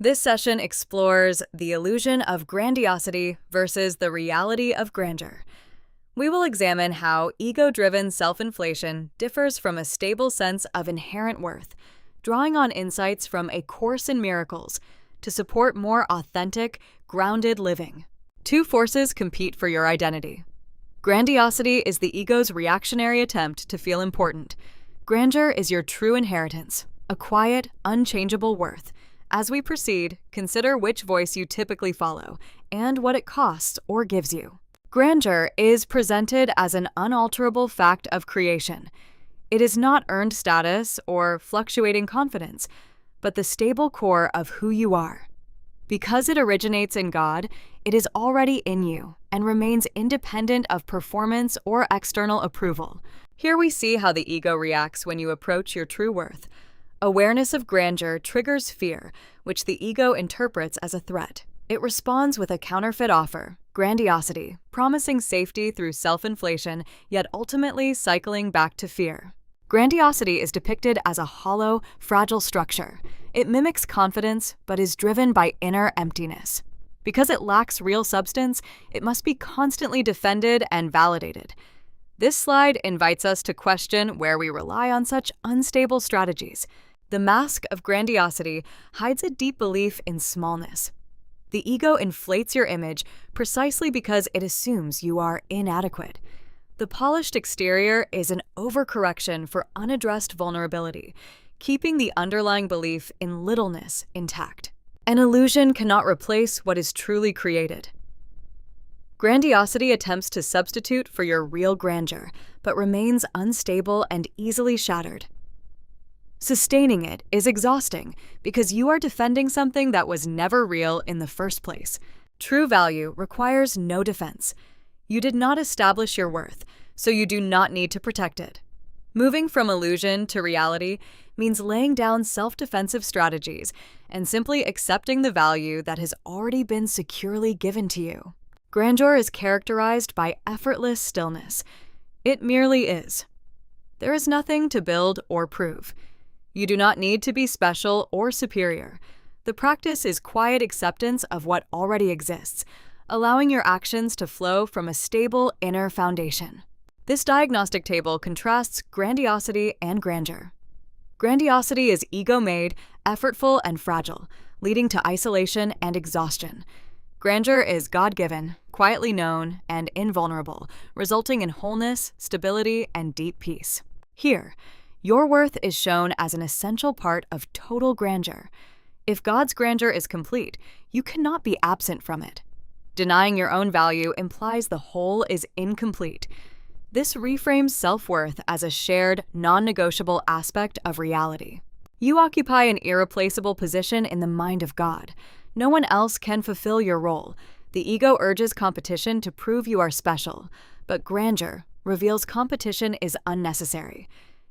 This session explores the illusion of grandiosity versus the reality of grandeur. We will examine how ego-driven self-inflation differs from a stable sense of inherent worth, drawing on insights from A Course in Miracles to support more authentic, grounded living. Two forces compete for your identity. Grandiosity is the ego's reactionary attempt to feel important. Grandeur is your true inheritance, a quiet, unchangeable worth. As we proceed, consider which voice you typically follow and what it costs or gives you. Grandeur is presented as an unalterable fact of creation. It is not earned status or fluctuating confidence, but the stable core of who you are. Because it originates in God, it is already in you and remains independent of performance or external approval. Here we see how the ego reacts when you approach your true worth. Awareness of grandeur triggers fear, which the ego interprets as a threat. It responds with a counterfeit offer, grandiosity, promising safety through self-inflation, yet ultimately cycling back to fear. Grandiosity is depicted as a hollow, fragile structure. It mimics confidence, but is driven by inner emptiness. Because it lacks real substance, it must be constantly defended and validated. This slide invites us to question where we rely on such unstable strategies. The mask of grandiosity hides a deep belief in smallness. The ego inflates your image precisely because it assumes you are inadequate. The polished exterior is an overcorrection for unaddressed vulnerability, keeping the underlying belief in littleness intact. An illusion cannot replace what is truly created. Grandiosity attempts to substitute for your real grandeur, but remains unstable and easily shattered. Sustaining it is exhausting because you are defending something that was never real in the first place. True value requires no defense. You did not establish your worth, so you do not need to protect it. Moving from illusion to reality means laying down self-defensive strategies and simply accepting the value that has already been securely given to you. Grandeur is characterized by effortless stillness. It merely is. There is nothing to build or prove. You do not need to be special or superior. The practice is quiet acceptance of what already exists, allowing your actions to flow from a stable inner foundation. This diagnostic table contrasts grandiosity and grandeur. Grandiosity is ego-made, effortful, and fragile, leading to isolation and exhaustion. Grandeur is God-given, quietly known, and invulnerable, resulting in wholeness, stability, and deep peace. Here, your worth is shown as an essential part of total grandeur. If God's grandeur is complete, you cannot be absent from it. Denying your own value implies the whole is incomplete. This reframes self-worth as a shared, non-negotiable aspect of reality. You occupy an irreplaceable position in the mind of God. No one else can fulfill your role. The ego urges competition to prove you are special, but grandeur reveals competition is unnecessary.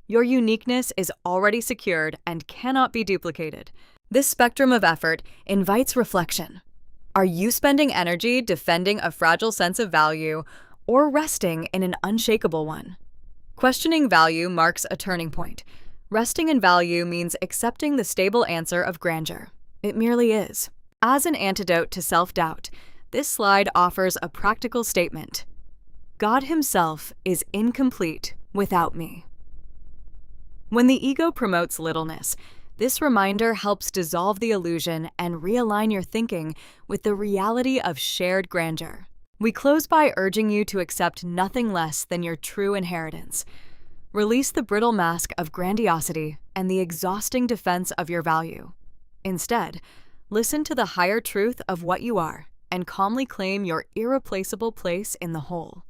Your uniqueness is already secured and cannot be duplicated. This spectrum of effort invites reflection. Are you spending energy defending a fragile sense of value or resting in an unshakable one? Questioning value marks a turning point. Resting in value means accepting the stable answer of grandeur. It merely is. As an antidote to self-doubt, this slide offers a practical statement. God Himself is incomplete without me. When the ego promotes littleness, this reminder helps dissolve the illusion and realign your thinking with the reality of shared grandeur. We close by urging you to accept nothing less than your true inheritance. Release the brittle mask of grandiosity and the exhausting defense of your value. Instead, listen to the higher truth of what you are and calmly claim your irreplaceable place in the whole.